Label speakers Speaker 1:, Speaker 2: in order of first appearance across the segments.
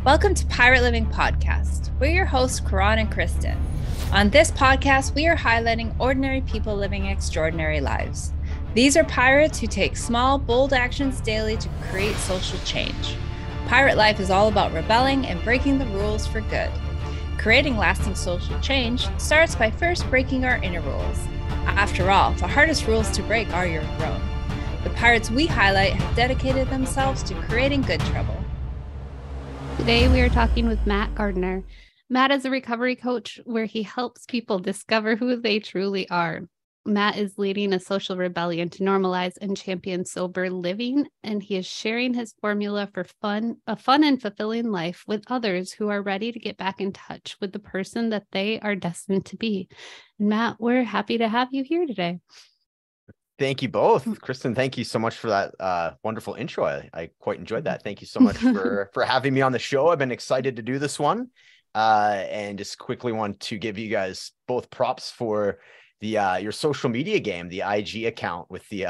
Speaker 1: Welcome to Pirate Living Podcast. We're your hosts, Karan and Kristen. On this podcast, we are highlighting ordinary people living extraordinary lives. These are pirates who take small, bold actions daily to create social change. Pirate life is all about rebelling and breaking the rules for good. Creating lasting social change starts by first breaking our inner rules. After all, the hardest rules to break are your own. The pirates we highlight have dedicated themselves to creating good trouble.
Speaker 2: Today, we are talking with Matt Gardiner. Matt is a recovery coach where he helps people discover who they truly are. Matt is leading a social rebellion to normalize and champion sober living, and he is sharing his formula for a fun and fulfilling life with others who are ready to get back in touch with the person that they are destined to be. And Matt, we're happy to have you here today.
Speaker 3: Thank you both. Kristen, thank you so much for that wonderful intro. I quite enjoyed that. Thank you so much for having me on the show. I've been excited to do this one. And just quickly want to give you guys both props for the your social media game, the IG account with the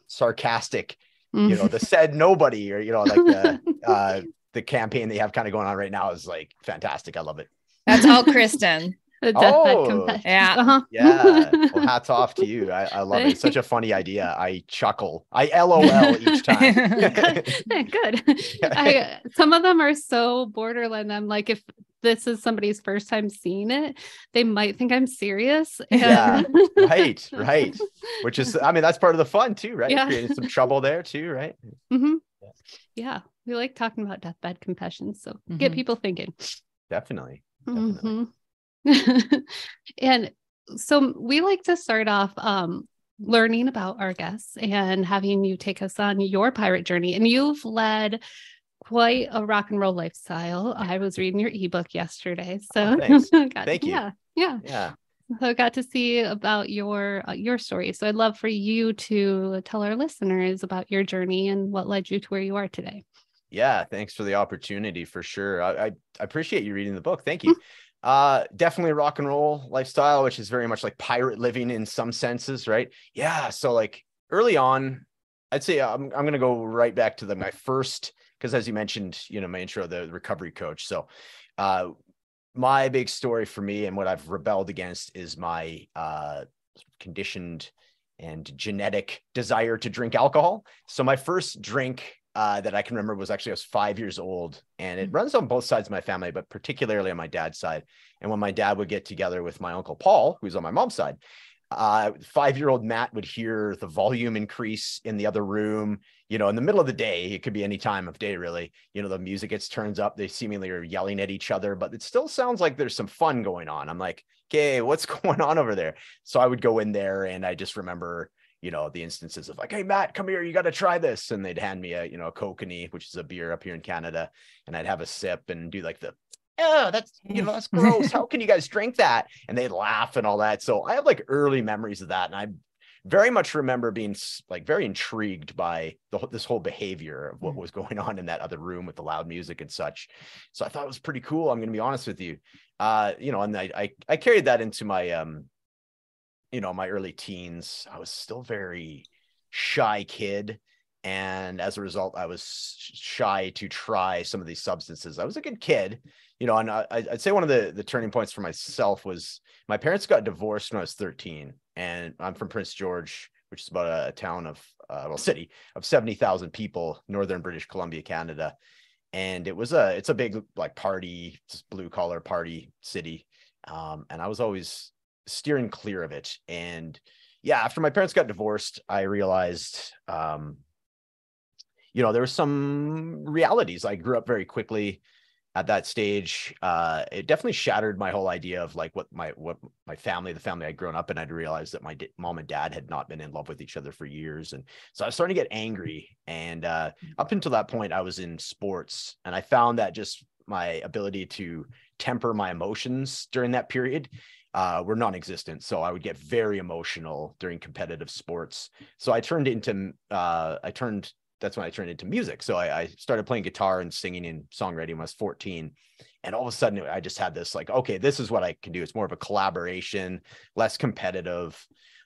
Speaker 3: sarcastic, the said nobody, or like the campaign they have kind of going on right now is like fantastic. I love it.
Speaker 1: That's all Kristen.
Speaker 2: Yeah.
Speaker 3: Yeah. Well, hats off to you. I love it. It's such a funny idea. I chuckle. I LOL each time.
Speaker 2: Good. Some of them are so borderline. I'm like, if this is somebody's first time seeing it, they might think I'm serious.
Speaker 3: Yeah. Right. Which is, that's part of the fun too, right?
Speaker 2: Yeah.
Speaker 3: Creating some trouble there too, right?
Speaker 2: Mm-hmm. Yeah. We like talking about deathbed confessions. So get people thinking.
Speaker 3: Definitely.
Speaker 2: Mm-hmm. And so we like to start off learning about our guests and having you take us on your pirate journey. And you've led quite a rock and roll lifestyle. I was reading your ebook yesterday. So
Speaker 3: Thank you.
Speaker 2: Yeah. So I got to see about your story. So I'd love for you to tell our listeners about your journey and what led you to where you are today.
Speaker 3: Yeah, thanks for the opportunity for sure. I appreciate you reading the book. Thank you. Definitely a rock and roll lifestyle, which is very much like pirate living in some senses, right? Yeah. So like early on, I'd say I'm going to go right back to my first, because as you mentioned, my intro, the recovery coach. So my big story for me and what I've rebelled against is my conditioned and genetic desire to drink alcohol. So my first drink that I can remember was actually I was 5 years old, and it runs on both sides of my family, but particularly on my dad's side. And when my dad would get together with my uncle Paul, who's on my mom's side, 5-year-old Matt would hear the volume increase in the other room, in the middle of the day. It could be any time of day, really. The music gets turned up. They seemingly are yelling at each other, but it still sounds like there's some fun going on. I'm like, okay, what's going on over there? So I would go in there, and I just remember the instances of like, hey, Matt, come here, you got to try this. And they'd hand me a kokanee, which is a beer up here in Canada. And I'd have a sip and do like that's gross. How can you guys drink that? And they'd laugh and all that. So I have like early memories of that. And I very much remember being like very intrigued by this whole behavior of what was going on in that other room with the loud music and such. So I thought it was pretty cool. I'm going to be honest with you. And I carried that into my, my early teens. I was still very shy kid. And as a result, I was shy to try some of these substances. I was a good kid, and I'd say one of the turning points for myself was my parents got divorced when I was 13. And I'm from Prince George, which is about a town city of 70,000 people, northern British Columbia, Canada. And it's a big like party, just blue collar party city. And I was always steering clear of it. And yeah, after my parents got divorced, I realized, there were some realities. I grew up very quickly at that stage. It definitely shattered my whole idea of like what my family, the family I'd grown up in. I'd realized that my mom and dad had not been in love with each other for years. And so I was starting to get angry. And up until that point, I was in sports, and I found that just my ability to temper my emotions during that period were non-existent. So I would get very emotional during competitive sports. So that's when I turned into music. So I started playing guitar and singing and songwriting when I was 14. And all of a sudden I just had this like, okay, this is what I can do. It's more of a collaboration, less competitive.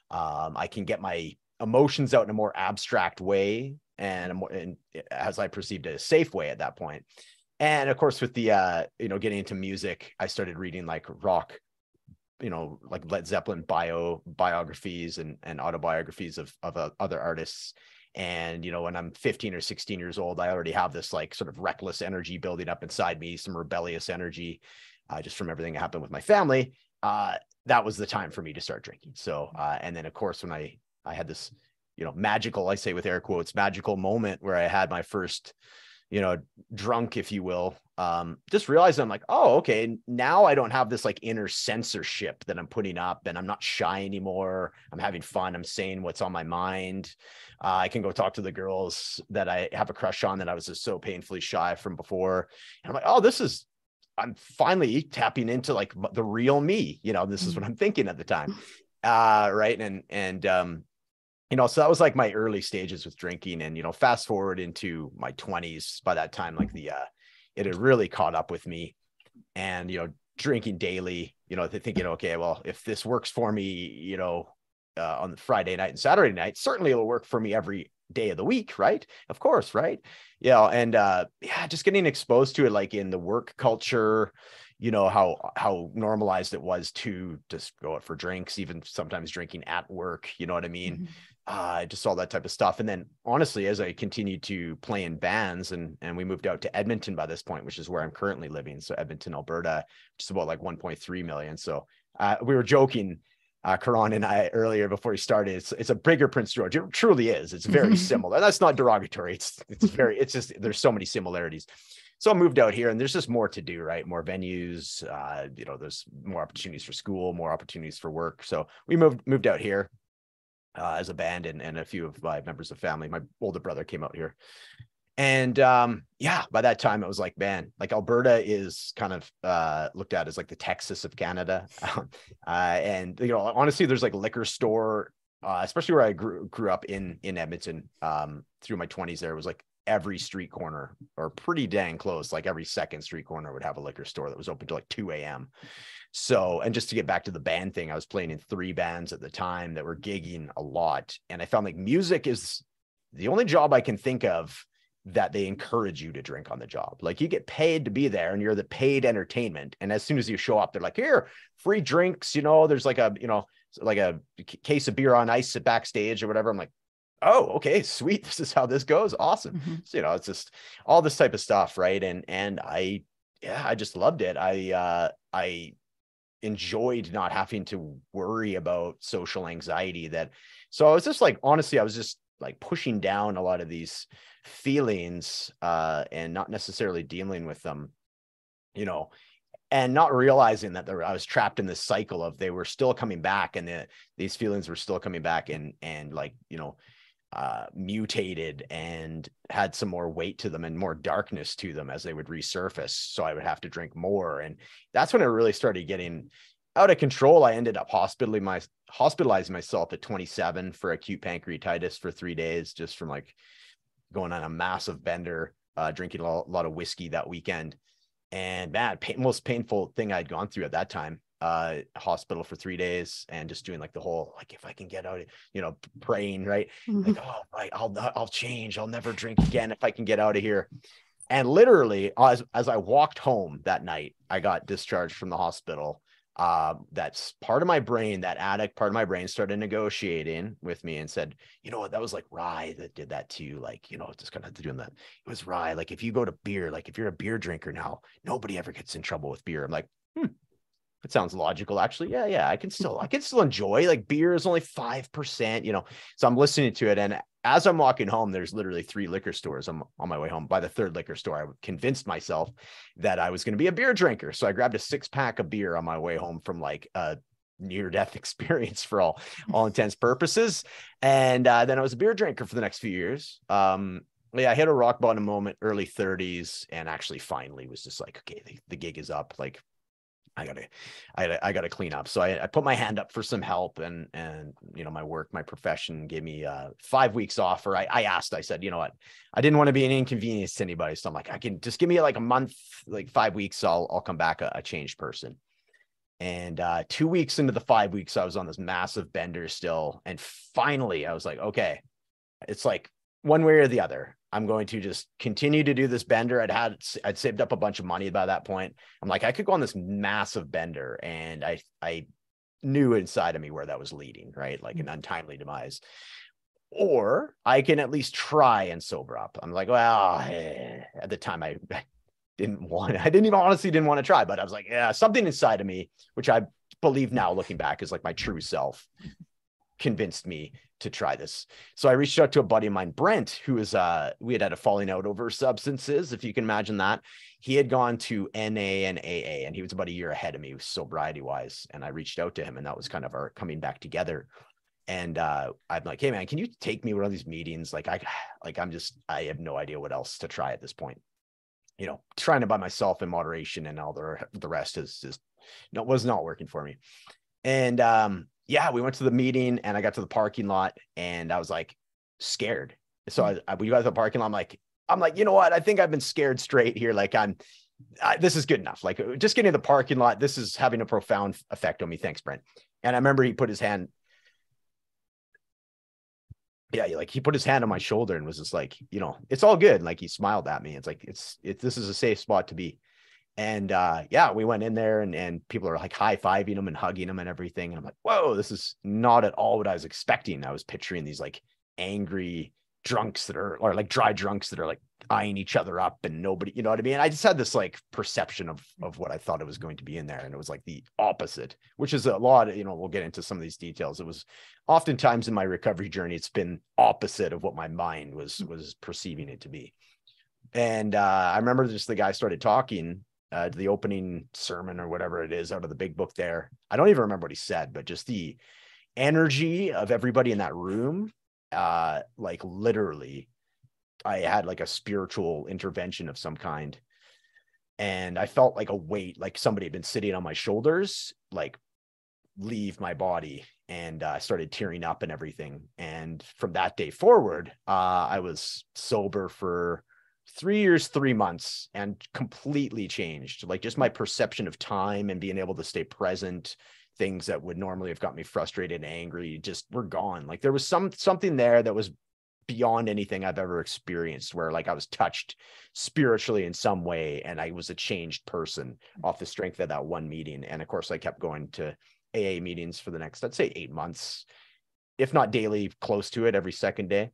Speaker 3: I can get my emotions out in a more abstract way and as I perceived it, a safe way at that point. And of course, with the, getting into music, I started reading like rock, like Led Zeppelin biographies and autobiographies of other artists. And, when I'm 15 or 16 years old, I already have this like sort of reckless energy building up inside me, some rebellious energy, just from everything that happened with my family. That was the time for me to start drinking. So, and then of course, when I had this, magical, I say with air quotes, magical moment where I had my first, drunk, if you will, just realized I'm like, oh, okay, now I don't have this like inner censorship that I'm putting up, and I'm not shy anymore. I'm having fun. I'm saying what's on my mind. I can go talk to the girls that I have a crush on that I was just so painfully shy from before. And I'm like, oh, I'm finally tapping into like the real me. This is what I'm thinking at the time. Right. So that was like my early stages with drinking, and, fast forward into my 20s. By that time, like it had really caught up with me, and, drinking daily, thinking, okay, well, if this works for me, on the Friday night and Saturday night, certainly it'll work for me every day of the week. Right. Of course. Right. And just getting exposed to it, like in the work culture, how normalized it was to just go out for drinks, even sometimes drinking at work, you know what I mean? Just all that type of stuff. And then honestly, as I continued to play in bands, and we moved out to Edmonton by this point, which is where I'm currently living. So Edmonton, Alberta, which is about like 1.3 million. So we were joking, Karan and I, earlier before we started, it's a bigger Prince George. It truly is. It's very similar. That's not derogatory. It's just, there's so many similarities. So I moved out here, and there's just more to do, right? More venues, there's more opportunities for school, more opportunities for work. So we moved out here as a band, and a few of my members of family. My older brother came out here. And by that time it was like, man, like Alberta is kind of looked at as like the Texas of Canada. And, honestly, there's like a liquor store, especially where I grew up in Edmonton, through my 20s there. It was like every street corner, or pretty dang close, like every second street corner would have a liquor store that was open to like 2 a.m. So, and just to get back to the band thing, I was playing in 3 bands at the time that were gigging a lot. And I found like music is the only job I can think of that they encourage you to drink on the job. Like you get paid to be there, and you're the paid entertainment. And as soon as you show up, they're like, here, free drinks, there's like a case of beer on ice at backstage or whatever. I'm like, oh, okay, sweet. This is how this goes. Awesome. So, it's just all this type of stuff. Right. And I just loved it. I enjoyed not having to worry about social anxiety so I was just like, honestly, I was just like pushing down a lot of these feelings, and not necessarily dealing with them, and not realizing that I was trapped in this cycle of they were still coming back, and these feelings were still coming back, and like, mutated and had some more weight to them and more darkness to them as they would resurface. So I would have to drink more. And that's when it really started getting out of control. I ended up hospitalizing myself at 27 for acute pancreatitis for 3 days, just from like going on a massive bender, drinking a lot of whiskey that weekend. And man, most painful thing I'd gone through at that time. Hospital for 3 days, and just doing like the whole, like, if I can get out, praying, right? Like, oh, I'll change. I'll never drink again if I can get out of here. And literally, as I walked home that night, I got discharged from the hospital. That's part of my brain, that addict part of my brain, started negotiating with me and said, you know what, that was like rye that did that to you. Like, just kind of doing that. It was rye. Like, if you go to beer, like if you're a beer drinker now, nobody ever gets in trouble with beer. I'm like, it sounds logical, actually. Yeah. I can still enjoy, like, beer is only 5%, so I'm listening to it. And as I'm walking home, there's literally 3 liquor stores. I'm on my way home. By the 3rd liquor store, I convinced myself that I was going to be a beer drinker. So I grabbed a 6-pack of beer on my way home from like a near-death experience for all intents purposes. And then I was a beer drinker for the next few years. I hit a rock bottom moment, early 30s, and actually finally was just like, okay, the gig is up. Like, I gotta clean up. So I put my hand up for some help, and my work, my profession gave me 5 weeks off. Or I asked, I said, you know what, I didn't want to be an inconvenience to anybody. So I'm like, I can just give me like a month, like 5 weeks. I'll come back a changed person. And 2 weeks into the 5 weeks, I was on this massive bender still. And finally I was like, okay, it's like one way or the other. I'm going to just continue to do this bender. I'd saved up a bunch of money by that point. I'm like, I could go on this massive bender, and I knew inside of me where that was leading, right? Like an untimely demise. Or I can at least try and sober up. I'm like, well, at the time I didn't even want to try, but I was like, yeah, something inside of me, which I believe now looking back is like my true self, convinced me to try this. So I reached out to a buddy of mine, Brent, who is we had a falling out over substances, if you can imagine that. He had gone to NA and AA, and he was about a year ahead of me sobriety wise. And I reached out to him, and that was kind of our coming back together. And I'm like, hey man, can you take me one of these meetings? Like I have no idea what else to try at this point. You know, trying to by myself in moderation, and all the rest is just was not working for me. And yeah, we went to the meeting, and I got to the parking lot, and I was like scared. So we got to the parking lot. I'm like, you know what? I think I've been scared straight here. Like this is good enough. Like just getting to the parking lot, this is having a profound effect on me. Thanks, Brent. And I remember he put his hand. Yeah, like he put his hand on my shoulder and was just like, you know, it's all good. Like he smiled at me. It's like, this is a safe spot to be. And yeah, we went in there, and people are like high-fiving him and hugging him and everything. And I'm like, whoa, this is not at all what I was expecting. I was picturing these like angry drunks or like dry drunks that are like eyeing each other up, and nobody, you know what I mean? I just had this like perception of what I thought it was going to be in there. And it was like the opposite, which is a lot, you know, we'll get into some of these details. It was oftentimes in my recovery journey, it's been opposite of what my mind was perceiving it to be. And I remember just the guy started talking to the opening sermon or whatever it is out of the big book there. I don't even remember what he said, but just the energy of everybody in that room, like literally I had like a spiritual intervention of some kind, and I felt like a weight, like somebody had been sitting on my shoulders, like leave my body, and I started tearing up and everything. And from that day forward, I was sober for 3 years, 3 months, and completely changed. Like just my perception of time and being able to stay present, things that would normally have got me frustrated and angry just were gone. Like there was something there that was beyond anything I've ever experienced, where like I was touched spiritually in some way, and I was a changed person off the strength of that one meeting. And of course I kept going to AA meetings for the next, I'd say 8 months, if not daily, close to it every second day.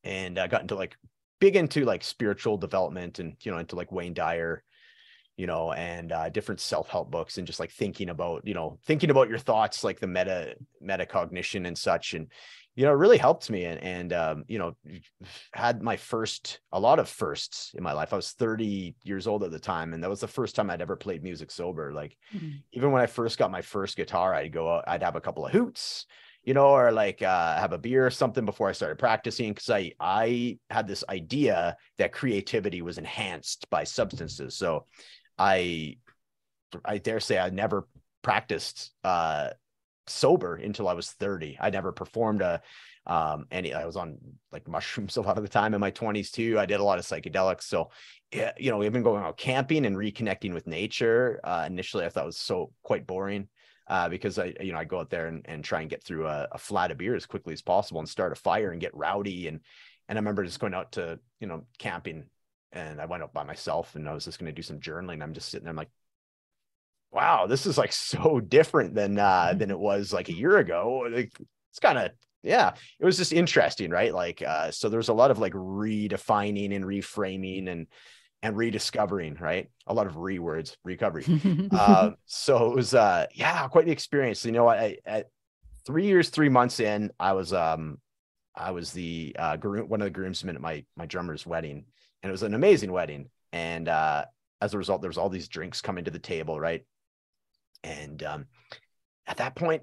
Speaker 3: And I got into like big into like spiritual development, and, you know, into like Wayne Dyer, you know, and different self-help books, and just like thinking about your thoughts, like the metacognition and such. And, you know, it really helped me. And you know, had a lot of firsts in my life. I was 30 years old at the time, and that was the first time I'd ever played music sober. Like even when I first got my first guitar, I'd go out, I'd have a couple of hoots, you know, or like have a beer or something before I started practicing, because I had this idea that creativity was enhanced by substances. So I dare say I never practiced sober until I was 30. I never performed I was on like mushrooms a lot of the time in my 20s too. I did a lot of psychedelics. So yeah, you know, we've been going out camping and reconnecting with nature. Initially I thought it was quite boring. Because I go out there and try and get through a flat of beer as quickly as possible and start a fire and get rowdy. And I remember just going out to, you know, camping, and I went out by myself, and I was just going to do some journaling. I'm just sitting there, I'm like, wow, this is like so different than it was like a year ago. Like, it's kind of, yeah, it was just interesting, right? Like, so there's a lot of like redefining and reframing and rediscovering, right? A lot of words, recovery. So it was, yeah, quite the experience. You know, at 3 years, 3 months in, I was the groom, one of the groomsmen at my drummer's wedding, and it was an amazing wedding. And as a result, there was all these drinks coming to the table, right? And at that point,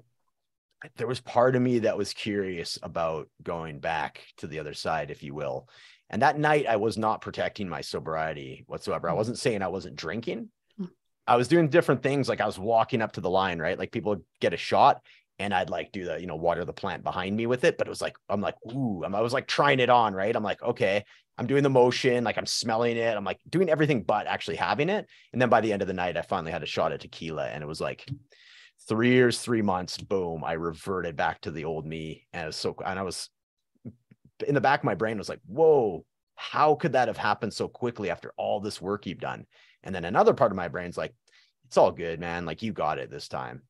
Speaker 3: there was part of me that was curious about going back to the other side, if you will. And that night, I was not protecting my sobriety whatsoever. I wasn't saying I wasn't drinking. I was doing different things. Like I was walking up to the line, right? Like people would get a shot, and I'd like do the, you know, water the plant behind me with it. But it was like, I'm like, ooh, I was like trying it on, right? I'm like, okay, I'm doing the motion, like I'm smelling it. I'm like doing everything but actually having it. And then by the end of the night, I finally had a shot of tequila, and it was like 3 years, 3 months, boom, I reverted back to the old me. And I was in the back of my brain was like, whoa, how could that have happened so quickly after all this work you've done? And then another part of my brain's like, it's all good, man. Like, you got it this time,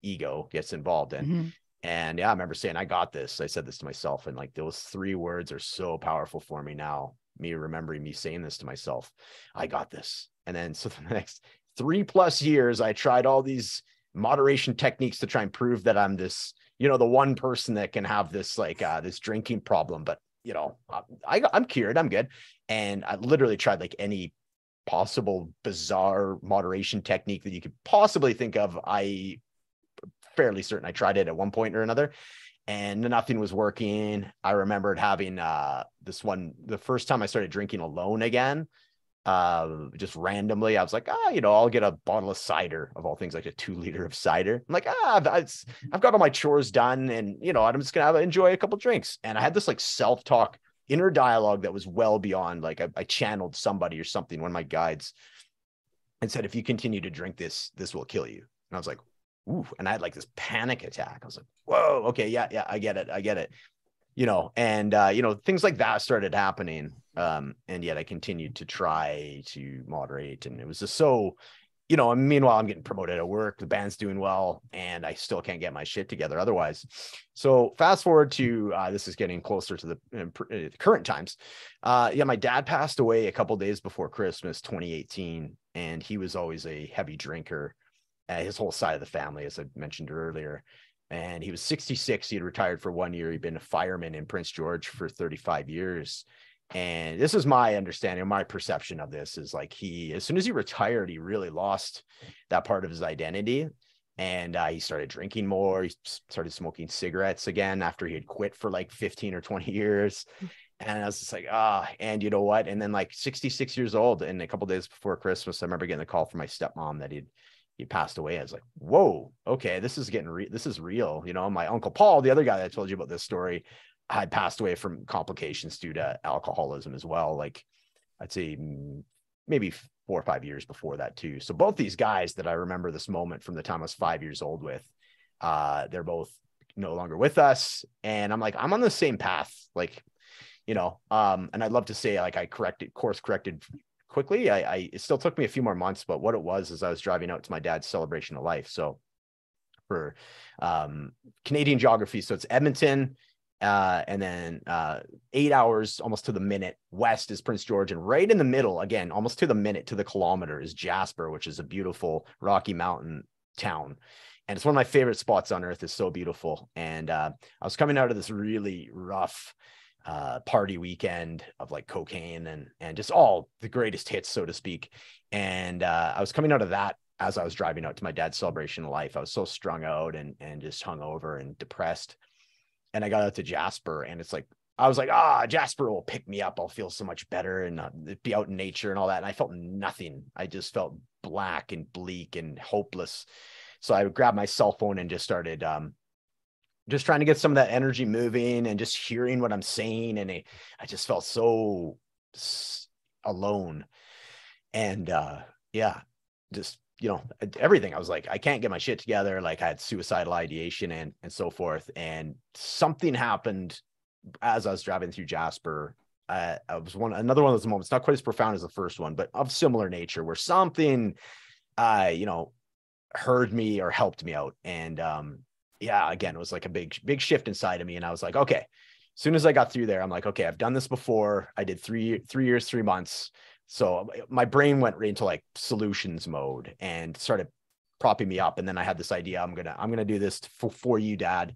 Speaker 3: ego gets involved in.
Speaker 1: Mm-hmm.
Speaker 3: And yeah, I remember saying, I got this. I said this to myself. And like, those 3 words are so powerful for me now, me remembering me saying this to myself, I got this. And then, so the next 3+ years, I tried all these moderation techniques to try and prove that I'm this, the one person that can have this, like, this drinking problem. But, I'm cured, I'm good. And I literally tried like any possible bizarre moderation technique that you could possibly think of. I fairly certain I tried it at one point or another, and nothing was working. I remembered having the first time I started drinking alone again, just randomly, I was like, I'll get a bottle of cider, of all things, like a 2-liter of cider. I'm like, I've got all my chores done, and I'm just gonna enjoy a couple drinks. And I had this like self-talk, inner dialogue that was well beyond, like, I channeled somebody or something, one of my guides, and said, if you continue to drink this will kill you. And I was like, ooh, and I had like this panic attack. I was like, whoa, okay, yeah, I get it. And things like that started happening. And yet I continued to try to moderate. And it was just so, meanwhile, I'm getting promoted at work, the band's doing well, and I still can't get my shit together otherwise. So fast forward to, this is getting closer to the current times. My dad passed away a couple days before Christmas, 2018. And he was always a heavy drinker. His whole side of the family, as I mentioned earlier. And he was 66. He had retired for 1 year. He'd been a fireman in Prince George for 35 years. And this is my understanding, my perception of this is like, as soon as he retired, he really lost that part of his identity. And he started drinking more. He started smoking cigarettes again after he had quit for like 15 or 20 years. And I was just like, and you know what? And then like 66 years old, and a couple of days before Christmas, I remember getting a call from my stepmom that he passed away. I was like, whoa, okay, this is this is real. My Uncle Paul, the other guy that I told you about this story, had passed away from complications due to alcoholism as well. Like, I'd say maybe 4 or 5 years before that too. So both these guys that I remember this moment from the time I was 5 years old with, they're both no longer with us. And I'm like, I'm on the same path, like, and I'd love to say like I course corrected quickly. It still took me a few more months, but what it was is I was driving out to my dad's celebration of life. So for Canadian geography, so it's Edmonton, and then 8 hours almost to the minute west is Prince George, and right in the middle, again, almost to the minute to the kilometer, is Jasper, which is a beautiful Rocky Mountain town. And it's one of my favorite spots on earth. It's so beautiful. And I was coming out of this really rough party weekend of like cocaine and just all the greatest hits, so to speak. And I was coming out of that as I was driving out to my dad's celebration of life. I was so strung out and just hungover and depressed. And I got out to Jasper, and it's like, I was like, Jasper will pick me up. I'll feel so much better and be out in nature and all that. And I felt nothing. I just felt black and bleak and hopeless. So I grabbed my cell phone and just started just trying to get some of that energy moving and just hearing what I'm saying. And I just felt so alone. And just, everything. I was like, I can't get my shit together. Like, I had suicidal ideation and so forth. And something happened as I was driving through Jasper. I was another one of those moments, not quite as profound as the first one, but of similar nature, where something, heard me or helped me out. And, again, it was like a big shift inside of me. And I was like, okay, as soon as I got through there, I'm like, okay, I've done this before. I did 3 years, 3 months. So my brain went right into like solutions mode and started propping me up. And then I had this idea, I'm going to do this for you, Dad,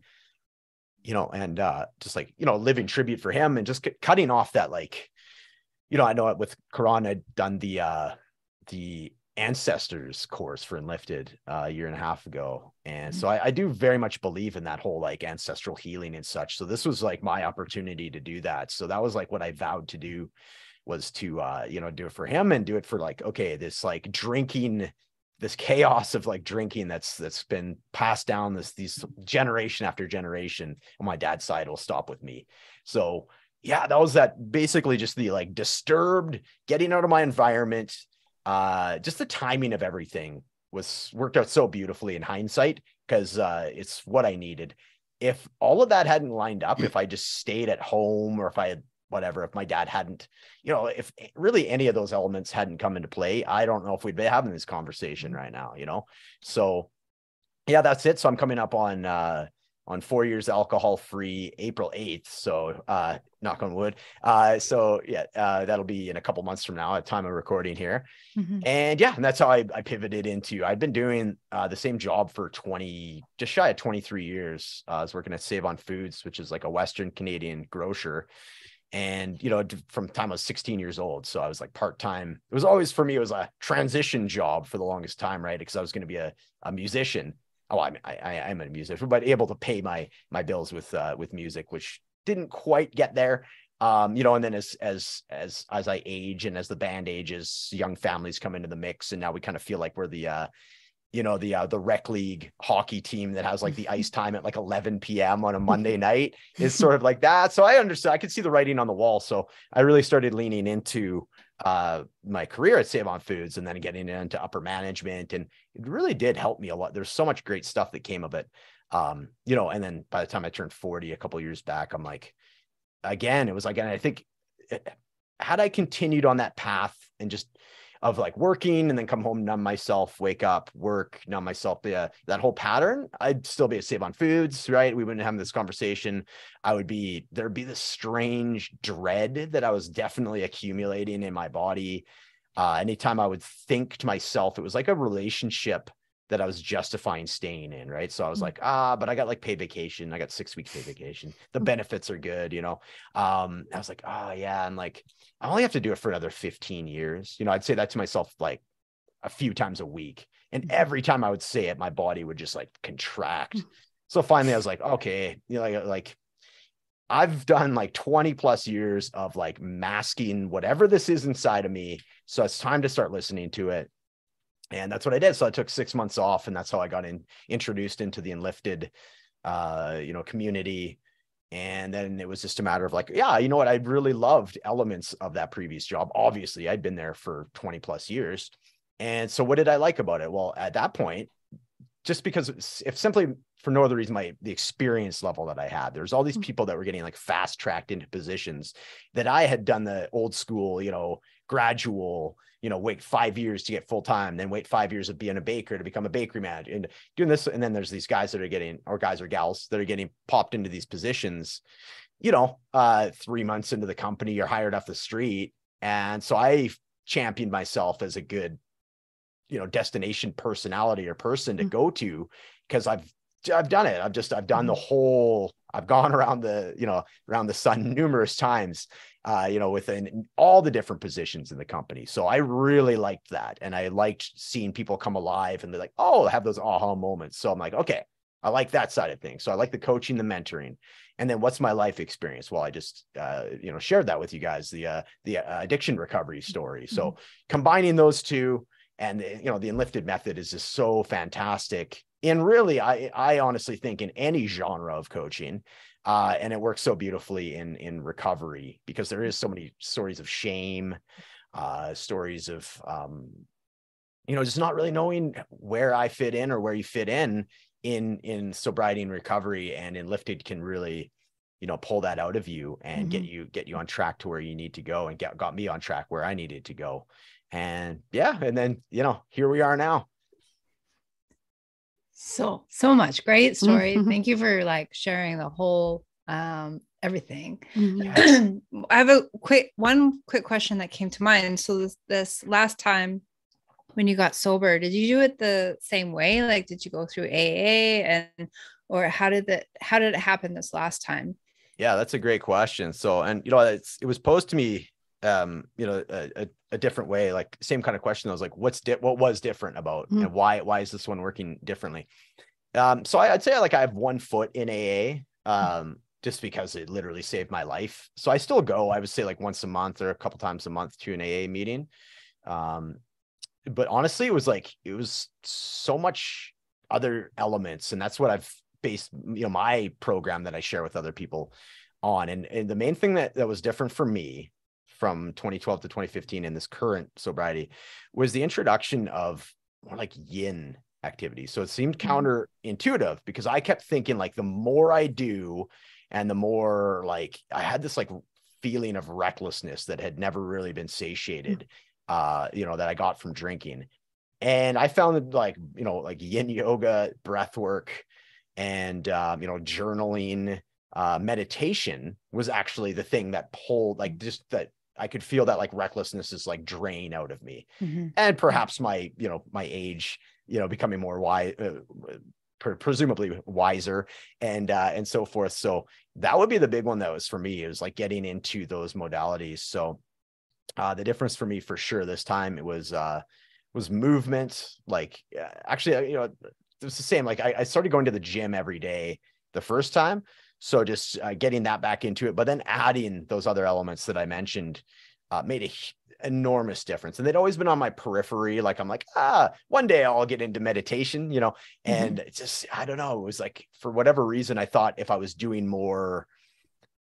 Speaker 3: and just like, living tribute for him and just cutting off that, like, I know with Quran, I'd done the ancestors course for Enlifted a year and a half ago. And so I do very much believe in that whole like ancestral healing and such. So this was like my opportunity to do that. So that was like what I vowed to do, was to, do it for him and do it for like, okay, this like drinking, this chaos of like drinking that's been passed down these generation after generation on my dad's side will stop with me. So yeah, that was basically just the like disturbed, getting out of my environment. Just the timing of everything worked out so beautifully in hindsight, because it's what I needed. if all of that hadn't lined up, if I just stayed at home, or if I had whatever, if my dad hadn't, if really any of those elements hadn't come into play, I don't know if we'd be having this conversation right now, So yeah, that's it. So I'm coming up on 4 years alcohol free April 8th. So knock on wood. So yeah, that'll be in a couple months from now at time of recording here. And yeah, and that's how I pivoted into, I'd been doing the same job for just shy of 23 years. I was working at Save on Foods, which is like a Western Canadian grocer. And, from the time I was 16 years old. So I was like part-time. It was always, for me, it was a transition job for the longest time, right? Because I was going to be a musician. Oh, I'm a musician, but able to pay my bills with music, which didn't quite get there. And then as I age and as the band ages, young families come into the mix, and now we kind of feel like we're the rec league hockey team that has like the ice time at like 11 p.m. on a Monday night is sort of like that. So I understood, I could see the writing on the wall. So I really started leaning into my career at Save on Foods, and then getting into upper management. And it really did help me a lot. There's so much great stuff that came of it. And then by the time I turned 40 a couple of years back, I'm like, again, it was like, and I think had I continued on that path and just of like working and then come home, numb myself, wake up, work, numb myself, that whole pattern, I'd still be at Save on Foods, right? We wouldn't have this conversation. There'd be this strange dread that I was definitely accumulating in my body. Anytime I would think to myself, it was like a relationship that I was justifying staying in, right? So I was like, but I got like paid vacation. I got 6 weeks paid vacation. The benefits are good, I was like, yeah. And like, I only have to do it for another 15 years. I'd say that to myself like a few times a week. And every time I would say it, my body would just like contract. So finally I was like, okay, like I've done like 20 plus years of like masking whatever this is inside of me. So it's time to start listening to it. And that's what I did. So I took 6 months off, and that's how I got introduced into the Enlifted, community. And then it was just a matter of like, yeah, you know what? I really loved elements of that previous job. Obviously, I'd been there for 20 plus years. And so what did I like about it? Well, at that point, just because if simply for no other reason, the experience level that I had, there's all these people that were getting like fast tracked into positions that I had done the old school, gradual, wait 5 years to get full time, then wait 5 years of being a baker to become a bakery manager and doing this. And then there's these guys that are getting, or guys or gals that are getting popped into these positions, 3 months into the company, you're hired off the street. And so I championed myself as a good, destination personality or person to go to, because I've done it. I've done the whole, I've gone around the sun numerous times, within all the different positions in the company. So I really liked that. And I liked seeing people come alive and they're like, oh, have those aha moments. So I'm like, okay, I like that side of things. So I like the coaching, the mentoring. And then what's my life experience? Well, I just, shared that with you guys, the addiction recovery story. So combining those two, and, the Enlifted method is just so fantastic. And really, I honestly think in any genre of coaching, and it works so beautifully in recovery, because there is so many stories of shame, stories of, just not really knowing where I fit in or where you fit in sobriety and recovery. And Enlifted can really, pull that out of you and get you on track to where you need to go, and got me on track where I needed to go. And yeah, and then, here we are now.
Speaker 1: So much great story. Thank you for like sharing the whole, everything. I have one quick question that came to mind. So this last time when you got sober, did you do it the same way? Like, did you go through AA or how did it happen this last time?
Speaker 3: Yeah, that's a great question. So, and it was posed to me, a different way, like same kind of question. I was like, what was different about, and why is this one working differently? So I'd say like I have 1 foot in AA, just because it literally saved my life. So I still go, I would say like once a month or a couple times a month to an AA meeting. But honestly, it was so much other elements. And that's what I've based, my program that I share with other people on. And the main thing that was different for me from 2012 to 2015 in this current sobriety was the introduction of more like yin activities. So it seemed counterintuitive because I kept thinking like the more I do and the more like I had this like feeling of recklessness that had never really been satiated, that I got from drinking. And I found that like, like yin yoga, breath work, and, journaling, meditation was actually the thing that pulled like just that I could feel that like recklessness is like drain out of me. And perhaps my age, becoming more wise, presumably wiser, and so forth. So that would be the big one that was for me, is like getting into those modalities. So the difference for me for sure this time, it was movement. Like actually, it was the same. Like I started going to the gym every day the first time. So just getting that back into it, but then adding those other elements that I mentioned made a enormous difference. And they'd always been on my periphery. Like, I'm like, one day I'll get into meditation, and it's just, I don't know. It was like, for whatever reason, I thought if I was doing more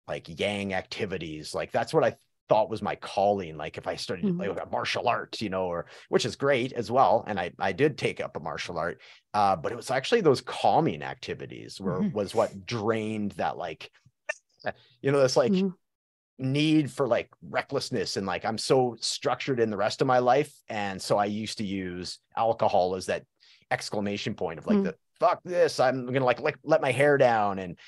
Speaker 3: like yang activities, like that's what I thought was my calling. Like if I started like a martial arts, or which is great as well. And I did take up a martial art, but it was actually those calming activities was what drained that, like, this like need for like recklessness. And like, I'm so structured in the rest of my life. And so I used to use alcohol as that exclamation point of like the fuck this, I'm going to like let my hair down and,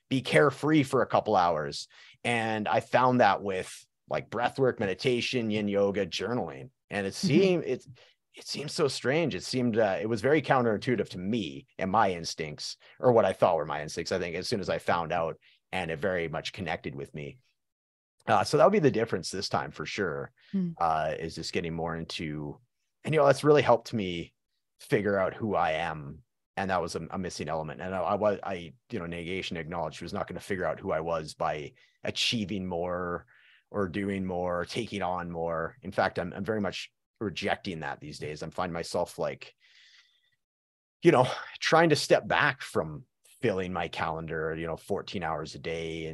Speaker 3: be carefree for a couple hours. And I found that with like breath work, meditation, yin yoga, journaling. And it seemed, it seemed so strange. It seemed, it was very counterintuitive to me and my instincts, or what I thought were my instincts. I think as soon as I found out, and it very much connected with me. So that'll be the difference this time for sure, is just getting more into, and, that's really helped me figure out who I am. And that was a missing element. And I negation acknowledged she was not going to figure out who I was by achieving more or doing more, taking on more. In fact, I'm very much rejecting that these days. I'm finding myself like, trying to step back from filling my calendar, 14 hours a day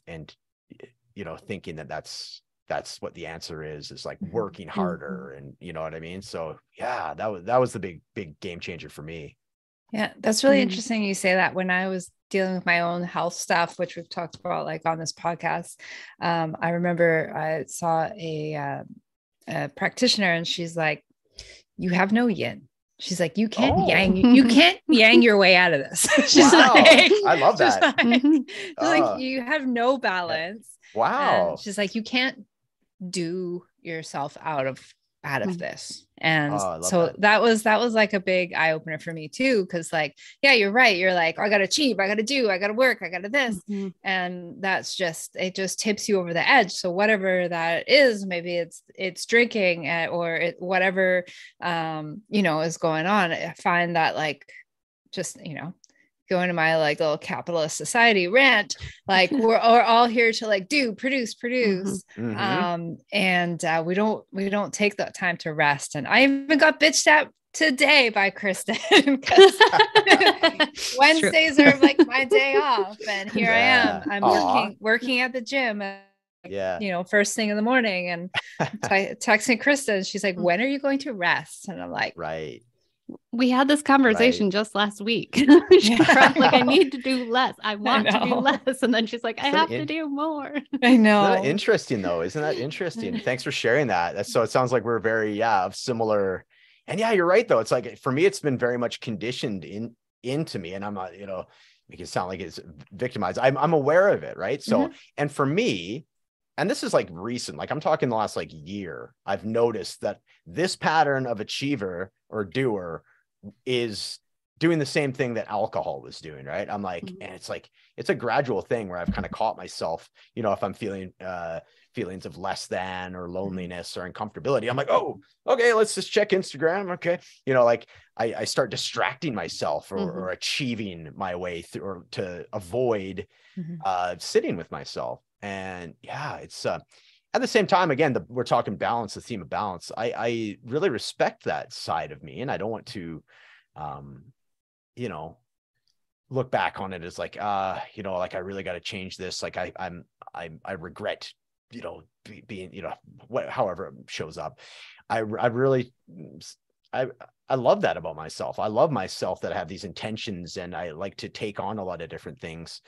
Speaker 3: and thinking that that's what the answer is like working harder. And you know what I mean? So yeah, that was the big game changer for me.
Speaker 1: Yeah, that's really interesting you say that. When I was dealing with my own health stuff, which we've talked about like on this podcast, I remember I saw a practitioner, and she's like, you have no yin. She's like, you can't yang your way out of this. She's like,
Speaker 3: I love that.
Speaker 1: Like you have no balance.
Speaker 3: Wow.
Speaker 1: And she's like, you can't do yourself out of this. And so that was like a big eye opener for me too. Cause like, yeah, you're right. You're like, I got to achieve, I got to do, I got to work, I got to this. And that's just, it just tips you over the edge. So whatever that is, maybe it's drinking or whatever, is going on. I find that like, just, going to my like little capitalist society rant, like we're all here to like produce, and we don't take that time to rest. And I even got bitched at today by Kristen because Wednesdays are like my day off, and here I am. I'm working at the gym. First thing in the morning, and texting Kristen. She's like, "When are you going to rest?" And I'm like,
Speaker 3: "Right."
Speaker 2: We had this conversation just last week. She's like, I need to do less. I want to do less. And then she's like, I have to do more.
Speaker 1: I know.
Speaker 3: Isn't that interesting though? Isn't that interesting? Thanks for sharing that. So it sounds like we're very, of similar. And yeah, you're right though. It's like, for me, it's been very much conditioned into me, and I'm not, make it sound like it's victimized. I'm aware of it. Right. So, and for me, and this is like recent, like I'm talking the last like year, I've noticed that this pattern of achiever or doer is doing the same thing that alcohol was doing. Right. I'm like, and it's like, it's a gradual thing where I've kind of caught myself, if I'm feeling feelings of less than or loneliness or uncomfortability, I'm like, oh, okay, let's just check Instagram. Okay. Like I start distracting myself or achieving my way through, or to avoid sitting with myself. And yeah, it's at the same time, again, we're talking balance, the theme of balance. I really respect that side of me, and I don't want to, look back on it as like, like I really got to change this. Like I regret, being, however it shows up. I really I love that about myself. I love myself that I have these intentions and I like to take on a lot of different things.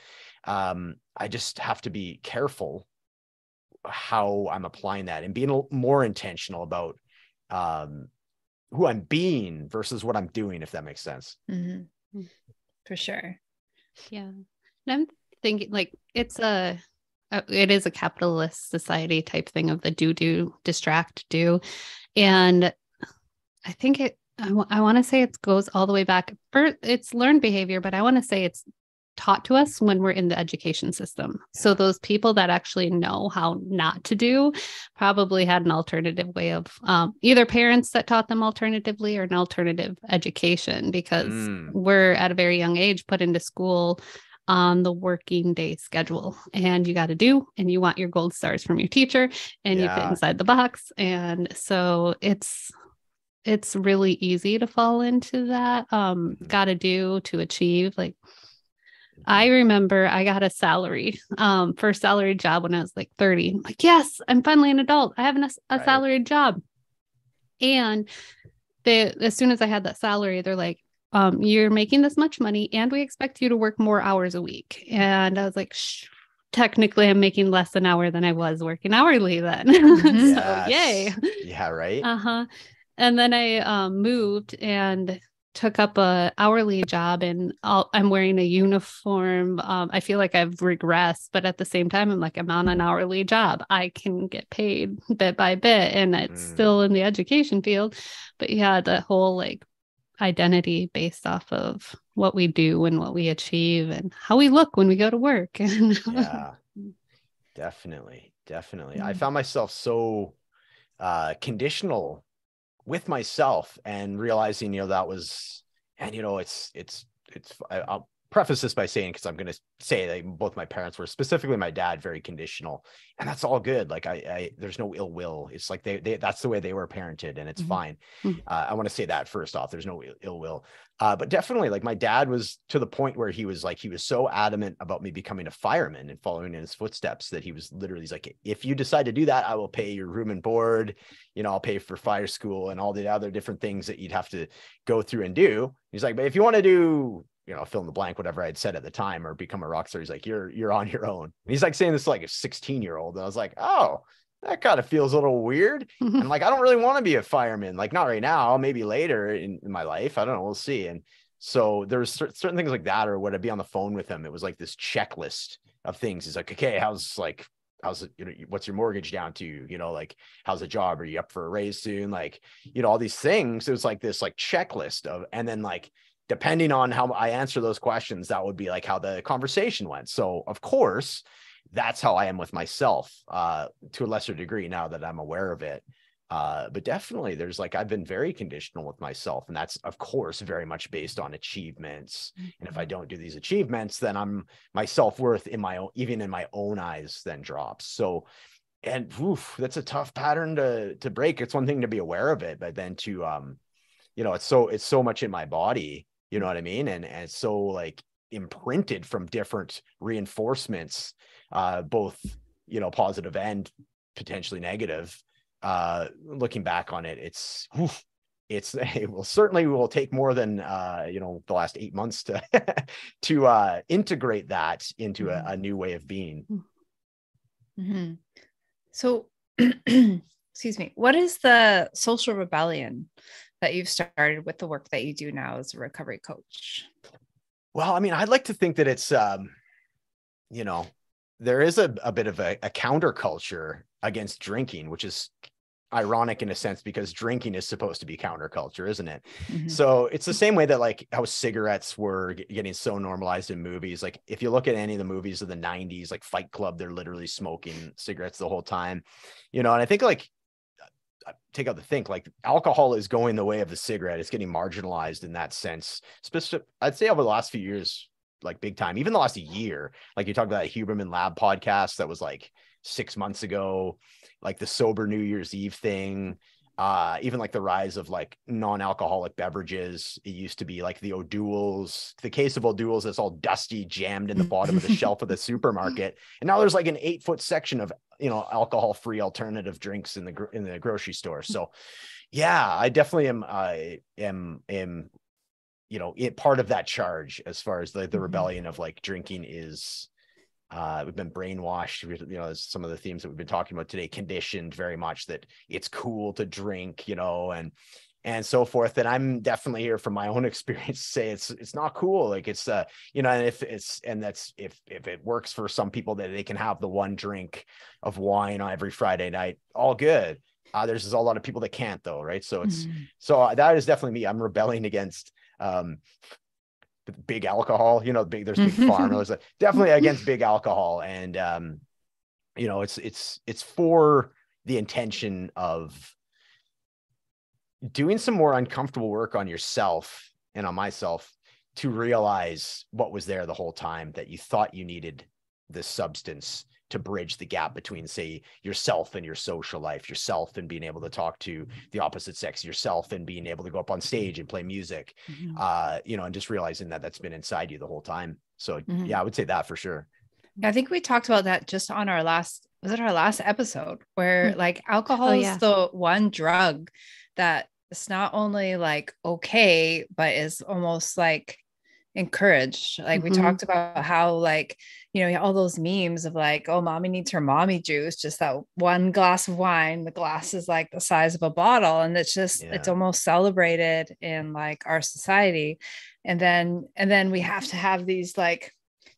Speaker 3: I just have to be careful how I'm applying that and being more intentional about who I'm being versus what I'm doing, if that makes sense.
Speaker 1: Mm-hmm. For sure.
Speaker 2: Yeah. And I'm thinking like it is a capitalist society type thing of the do, distract, do. And I think I want to say it goes all the way back. It's learned behavior, but I want to say it's taught to us when we're in the education system. So those people that actually know how not to do probably had an alternative way of either parents that taught them alternatively or an alternative education, because we're at a very young age put into school on the working day schedule, and you got to do, and you want your gold stars from your teacher, and you fit inside the box. And so it's really easy to fall into that got to do to achieve. Like I remember I got a first salary job when I was like 30. I'm like, yes, I'm finally an adult. I have a salaried job. And as soon as I had that salary, they're like, you're making this much money and we expect you to work more hours a week. And I was like, technically I'm making less an hour than I was working hourly then. So yay.
Speaker 3: Yeah. Right.
Speaker 2: And then I moved and took up a hourly job, and I'm wearing a uniform. I feel like I've regressed, but at the same time, I'm like, I'm on an hourly job. I can get paid bit by bit, and it's still in the education field. But yeah, the whole like identity based off of what we do and what we achieve and how we look when we go to work.
Speaker 3: Yeah, definitely. I found myself so conditional with myself and realizing, that was, and, I'll preface this by saying, because I'm going to say that both my parents were, specifically my dad, very conditional, and that's all good. Like there's no ill will. It's like that's the way they were parented, and it's fine. I want to say that first off, there's no ill will. But definitely, like, my dad was to the point where he was so adamant about me becoming a fireman and following in his footsteps that he's like, if you decide to do that, I will pay your room and board, I'll pay for fire school and all the other different things that you'd have to go through and do. He's like, but if you want to do, fill in the blank, whatever I'd said at the time, or become a rock star, he's like, you're on your own. And he's like saying this to like a 16-year-old. And I was like, oh, that kind of feels a little weird. And like, I don't really want to be a fireman. Like, not right now, maybe later in my life. I don't know. We'll see. And so there's certain things like that, or would I be on the phone with him? It was like this checklist of things. He's like, okay, how's it, what's your mortgage down to? Like, how's the job? Are you up for a raise soon? Like, all these things. It was like this like checklist of, and then like, depending on how I answer those questions, that would be like how the conversation went. So of course, that's how I am with myself, to a lesser degree now that I'm aware of it. But definitely there's like, I've been very conditional with myself, and that's of course very much based on achievements. And if I don't do these achievements, then my self-worth even in my own eyes then drops. So, and that's a tough pattern to break. It's one thing to be aware of it, but then to, it's so much in my body, you know what I mean? And it's so like imprinted from different reinforcements, both, positive and potentially negative. Looking back on it, it will take more than, the last 8 months to integrate that into a new way of being.
Speaker 1: Mm-hmm. So, excuse me, what is the social rebellion that you've started with the work that you do now as a recovery coach?
Speaker 3: Well, I mean, I'd like to think that it's, there is a bit of a counterculture against drinking, which is ironic in a sense, because drinking is supposed to be counterculture, isn't it? Mm-hmm. So it's the same way that like how cigarettes were getting so normalized in movies. Like if you look at any of the movies of the 90s, like Fight Club, they're literally smoking cigarettes the whole time, and I think like, take out the think, like alcohol is going the way of the cigarette. It's getting marginalized in that sense. I'd say over the last few years, like big time, even the last year, like you talked about that Huberman Lab podcast that was like 6 months ago, like the sober New Year's Eve thing, even like the rise of like non-alcoholic beverages. It used to be like the O'Doul's, the case of O'Doul's that's all dusty, jammed in the bottom of the shelf of the supermarket. And now there's like an 8-foot section of, alcohol-free alternative drinks in the grocery store. So, Yeah, I definitely am, you know, part of that charge as far as the rebellion of like drinking is, we've been brainwashed, you know, as some of the themes that we've been talking about today, conditioned very much that it's cool to drink, you know, and so forth. And I'm definitely here from my own experience to say it's not cool. Like it's, you know, and that's if it works for some people that they can have the one drink of wine on every Friday night, all good. There's a lot of people that can't though. Right. So so that is definitely me. I'm rebelling against, big alcohol, you know, there's big pharma, there's definitely against big alcohol. And, you know, it's for the intention of doing some more uncomfortable work on yourself and on myself to realize what was there the whole time, that you thought you needed this substance to bridge the gap between, say, yourself and your social life, yourself and being able to talk to the opposite sex, yourself and being able to go up on stage and play music, you know, and just realizing that that's been inside you the whole time. So yeah, I would say that for sure.
Speaker 1: I think we talked about that just on our last episode, where like alcohol is the one drug that it's not only like okay, but is almost like encouraged. Like we talked about how, like, you know, all those memes of like, oh, mommy needs her mommy juice, just that one glass of wine, the glass is like the size of a bottle, and it's just it's almost celebrated in like our society. And then we have to have these like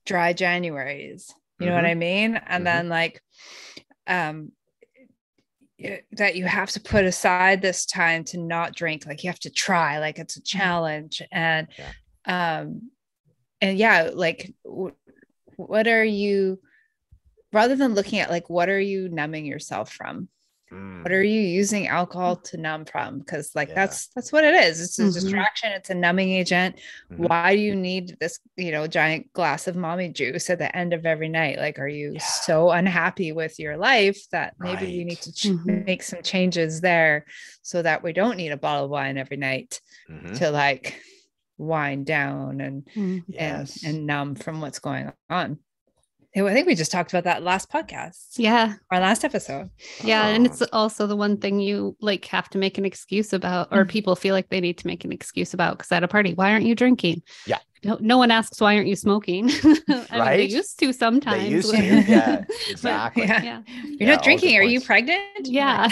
Speaker 1: dry Januaries, you know what I mean? And then like that you have to put aside this time to not drink, like you have to try, like it's a challenge. And like what are you, rather than looking at like what are you numbing yourself from, what are you using alcohol to numb from? Because like that's what it is. It's a distraction, it's a numbing agent. Why do you need this, you know, giant glass of mommy juice at the end of every night? Like, are you so unhappy with your life that maybe we need to make some changes there so that we don't need a bottle of wine every night to like wind down and numb from what's going on? I think we just talked about that last podcast.
Speaker 2: Yeah.
Speaker 1: Our last episode.
Speaker 2: Yeah. And it's also the one thing you like have to make an excuse about, or people feel like they need to make an excuse about, because at a party, why aren't you drinking?
Speaker 3: Yeah.
Speaker 2: No one asks, why aren't you smoking? I mean, they used to sometimes.
Speaker 3: They used to. Yeah, exactly.
Speaker 1: You're not drinking. Are you pregnant?
Speaker 2: Yeah.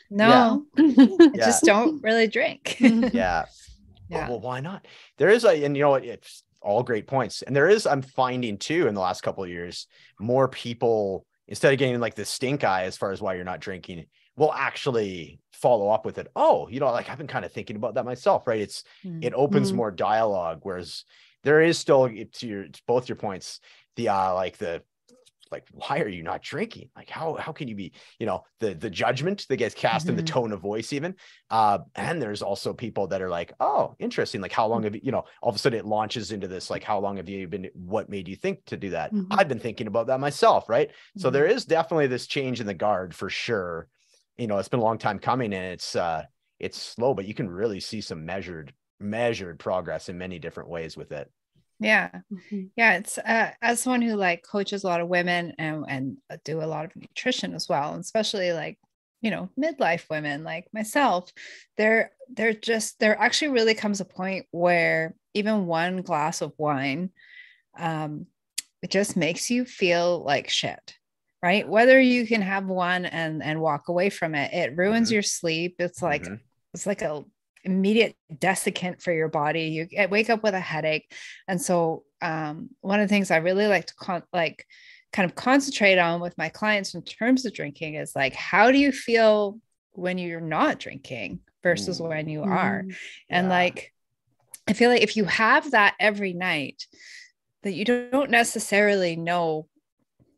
Speaker 1: No. I just don't really drink.
Speaker 3: Yeah. Well, why not? There is and you know what, it's all great points. And there is, I'm finding too, in the last couple of years, more people, instead of getting like the stink eye as far as why you're not drinking, will actually follow up with it. Oh, you know, like I've been kind of thinking about that myself, right? It opens more dialogue, whereas there is still, to both your points, the like, why are you not drinking? Like, how can you be, you know, the judgment that gets cast in the tone of voice even. And there's also people that are like, oh, interesting. Like, how long have you, you know, all of a sudden it launches into this, like, how long have you been, what made you think to do that? I've been thinking about that myself. Right. So there is definitely this change in the guard for sure. You know, it's been a long time coming, and it's slow, but you can really see some measured progress in many different ways with it.
Speaker 1: Yeah. It's as someone who like coaches a lot of women and do a lot of nutrition as well, and especially like, you know, midlife women like myself, there actually really comes a point where even one glass of wine, it just makes you feel like shit, right? Whether you can have one and walk away from it, it ruins your sleep. It's like it's like a immediate desiccant for your body. You wake up with a headache. And so one of the things I really like to kind of concentrate on with my clients in terms of drinking is like, how do you feel when you're not drinking versus when you are? And like, I feel like if you have that every night, that you don't necessarily know,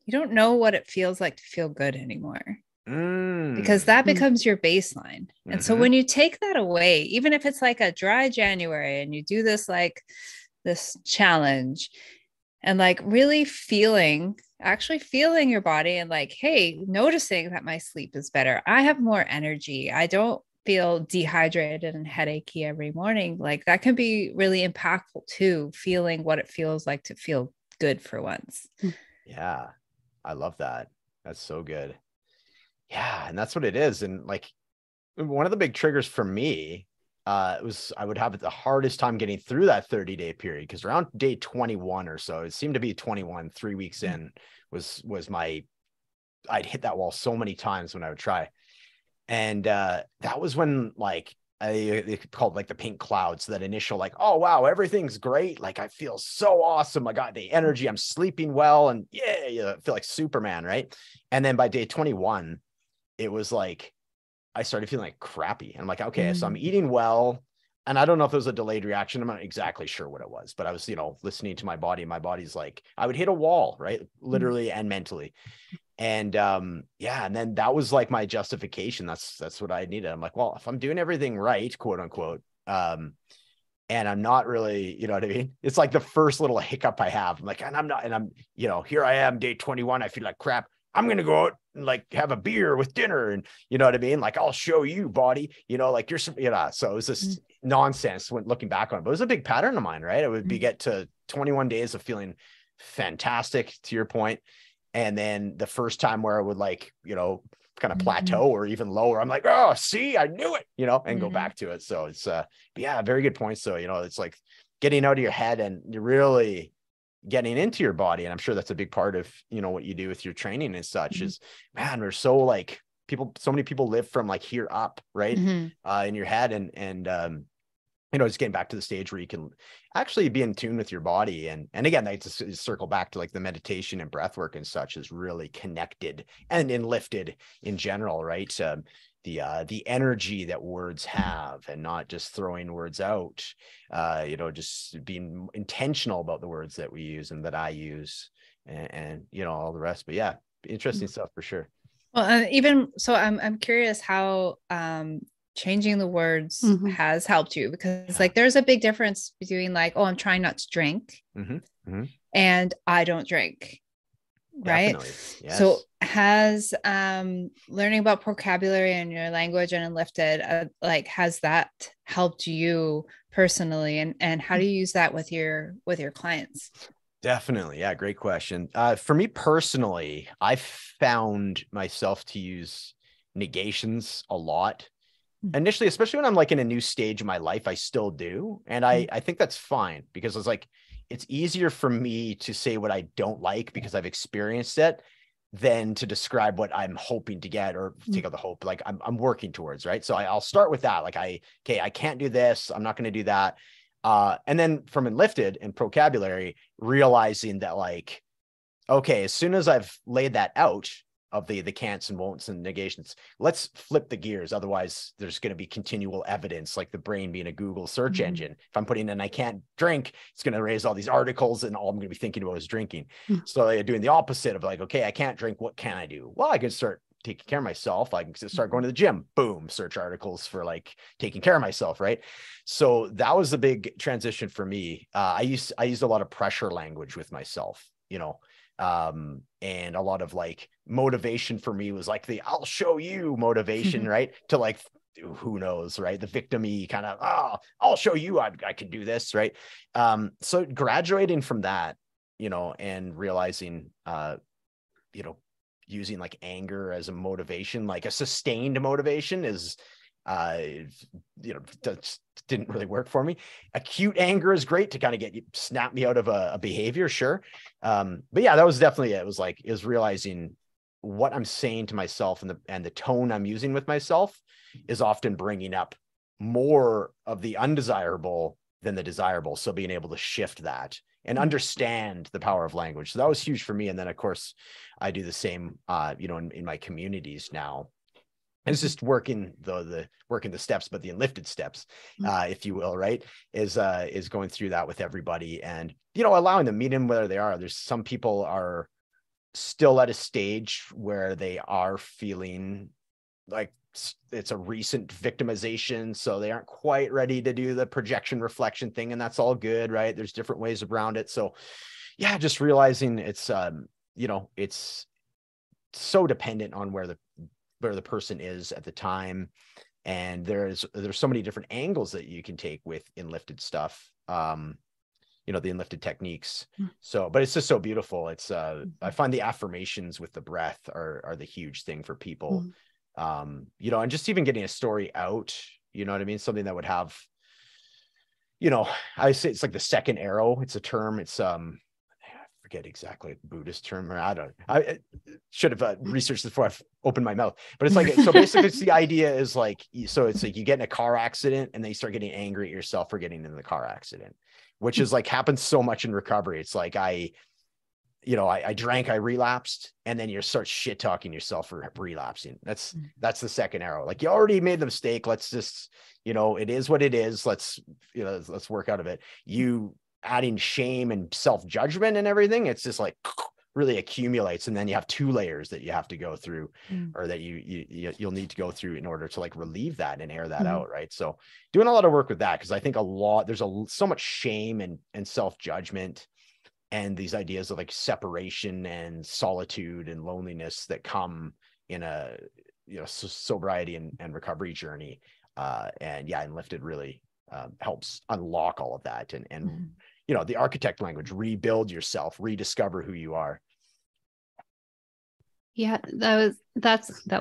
Speaker 1: you don't know what it feels like to feel good anymore. Because that becomes your baseline. And so when you take that away, even if it's like a dry January and you do this, like this challenge, and like really actually feeling your body and like, hey, noticing that my sleep is better. I have more energy. I don't feel dehydrated and headachy every morning. Like that can be really impactful too, feeling what it feels like to feel good for once.
Speaker 3: Yeah. I love that. That's so good. Yeah. And that's what it is. And like, one of the big triggers for me was I would have the hardest time getting through that 30-day period, because around day 21 or so, it seemed to be 21, 3 weeks in was I'd hit that wall so many times when I would try. And that was when like they called like the pink clouds, that initial like, oh wow, everything's great, like I feel so awesome, I got the energy, I'm sleeping well, and yeah, I feel like Superman, right? And then by day 21, it was like I started feeling like crappy. And I'm like, okay, so I'm eating well. And I don't know if it was a delayed reaction. I'm not exactly sure what it was, but I was, listening to my body. My body's like, I would hit a wall, right? Literally and mentally. And yeah, and then that was like my justification. That's what I needed. I'm like, well, if I'm doing everything right, quote unquote, and I'm not really, you know what I mean? It's like the first little hiccup I have. I'm like, and I'm, here I am, day 21. I feel like crap. I'm going to go out and like have a beer with dinner. And you know what I mean? Like, I'll show you, body, like you're some, so it was this nonsense when looking back on it, but it was a big pattern of mine, right? It would be get to 21 days of feeling fantastic, to your point. And then the first time where I would like, kind of plateau or even lower, I'm like, oh, see, I knew it, and go back to it. So it's, yeah, very good points. So, it's like getting out of your head and you're really getting into your body. And I'm sure that's a big part of, what you do with your training and such is, man, we're so like so many people live from like here up, right. In your head and just getting back to the stage where you can actually be in tune with your body. And again, I just circle back to like the meditation and breath work and such is really connected and lifted in general, right? The energy that words have, and not just throwing words out, just being intentional about the words that we use and that I use and all the rest. But yeah, interesting stuff for sure.
Speaker 1: Well, even so, I'm curious how changing the words has helped you, because like there's a big difference between like, oh, I'm trying not to drink and I don't drink. Right.
Speaker 3: Yes.
Speaker 1: So has learning about vocabulary and your language and Enlifted, like, has that helped you personally, and how do you use that with your clients?
Speaker 3: Definitely. Yeah. Great question. For me personally, I found myself to use negations a lot initially, especially when I'm like in a new stage of my life. I still do. And I think that's fine, because it's like, it's easier for me to say what I don't like because I've experienced it than to describe what I'm hoping to get, or take out the hope, like I'm working towards. Right. So I'll start with that. Like I can't do this. I'm not going to do that. And then from Enlifted and vocabulary, realizing that like, okay, as soon as I've laid that out of the can'ts and won'ts and negations, let's flip the gears. Otherwise there's going to be continual evidence, like the brain being a Google search engine. If I'm putting in I can't drink, it's going to raise all these articles and all I'm going to be thinking about is drinking. So doing the opposite of like, okay, I can't drink, what can I do? Well, I can start taking care of myself. I can start going to the gym, boom, search articles for like taking care of myself. Right. So that was a big transition for me. I used a lot of pressure language with myself, and a lot of like motivation for me was like the I'll show you motivation, right? To like, who knows, right? The victim-y kind of, oh, I'll show you I can do this, right? So graduating from that, and realizing, using like anger as a motivation, like a sustained motivation is, didn't really work for me. Acute anger is great to kind of snap me out of a behavior. Sure. But yeah, that was definitely it. It was realizing what I'm saying to myself and the tone I'm using with myself is often bringing up more of the undesirable than the desirable. So being able to shift that and understand the power of language. So that was huge for me. And then of course I do the same, in my communities now. And it's just working the steps, but the Enlifted steps, if you will, right, is going through that with everybody, and allowing them, meet them where they are. There's some people are still at a stage where they are feeling like it's a recent victimization, so they aren't quite ready to do the projection reflection thing, and that's all good, right? There's different ways around it. So yeah, just realizing it's it's so dependent on where the person is at the time, and there's so many different angles that you can take with Enlifted stuff, the Enlifted techniques. So, but it's just so beautiful. It's I find the affirmations with the breath are the huge thing for people. you know, and just even getting a story out, you know what I mean? Something that would have, you know, I say it's like the second arrow. It's a term. It's, I forget exactly the Buddhist term, or I should have researched this before I opened my mouth, but it's like, so basically it's the idea is like, so it's like you get in a car accident and then you start getting angry at yourself for getting in the car accident, which is like happens so much in recovery. It's like, I drank, I relapsed, and then you start shit talking yourself for relapsing. That's the second arrow. Like, you already made the mistake. Let's just, you know, it is what it is. Let's work out of it. You adding shame and self-judgment and everything, it's just like really accumulates. And then you have two layers that you have to go through, or that you'll need to go through in order to like relieve that and air that out. Right. So doing a lot of work with that, because I think there's so much shame and self-judgment and these ideas of like separation and solitude and loneliness that come in a, you know, sobriety and recovery journey. And Lifted really helps unlock all of that. And you know, the architect language, rebuild yourself, rediscover who you are.
Speaker 2: Yeah, that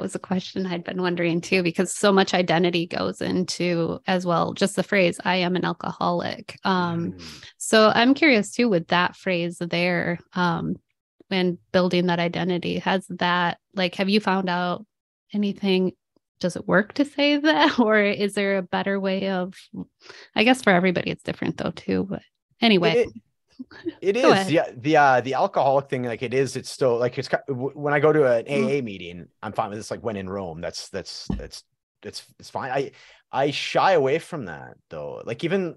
Speaker 2: was a question I'd been wondering too, because so much identity goes into as well, just the phrase, I am an alcoholic. So I'm curious too, with that phrase there, when building that identity, has that, like, have you found out anything? Does it work to say that, or is there a better way of, I guess for everybody it's different though too, but anyway.
Speaker 3: It is. Yeah. The alcoholic thing, like it's still like, it's when I go to an AA meeting, I'm fine with this. Like when in Rome, that's fine. I shy away from that though. Like even,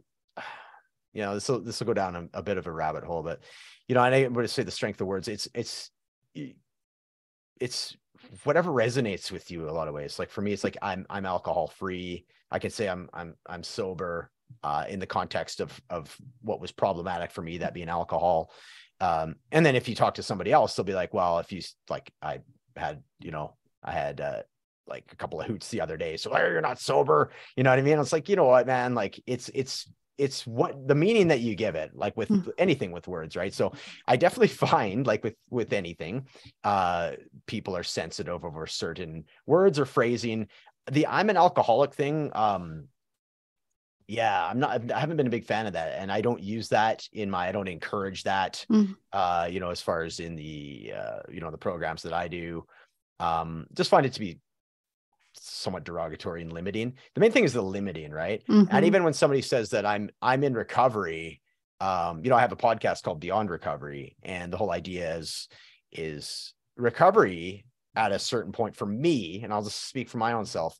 Speaker 3: you know, this will go down a bit of a rabbit hole, but you know, I would say the strength of words, it's whatever resonates with you a lot of ways. Like for me, it's like, I'm alcohol free. I can say I'm sober. In the context of what was problematic for me, that being alcohol. And then if you talk to somebody else, they'll be like, well, if you like, I had like a couple of hoots the other day, so you're not sober. You know what I mean? It's like, you know what, man, like it's what the meaning that you give it, like with anything with words, right? So I definitely find like with anything, people are sensitive over certain words or phrasing. The I'm an alcoholic thing, yeah, I haven't been a big fan of that. And I don't use that I don't encourage that, you know, as far as in the, you know, the programs that I do, just find it to be somewhat derogatory and limiting. The main thing is the limiting, right? And even when somebody says that I'm in recovery, you know, I have a podcast called Beyond Recovery, and the whole idea is recovery at a certain point for me, and I'll just speak for my own self,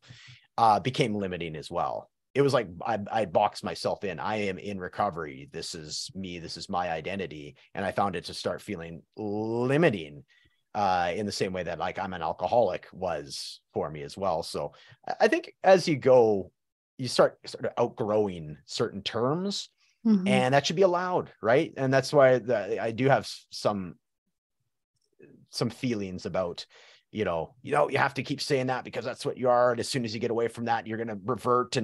Speaker 3: became limiting as well. It was like I boxed myself in. I am in recovery. This is me. This is my identity. And I found it to start feeling limiting, in the same way that like I'm an alcoholic was for me as well. So I think as you go, you start sort of outgrowing certain terms, and that should be allowed, right? And that's why I do have some feelings about, you know, you have to keep saying that because that's what you are. And as soon as you get away from that, you're going to revert.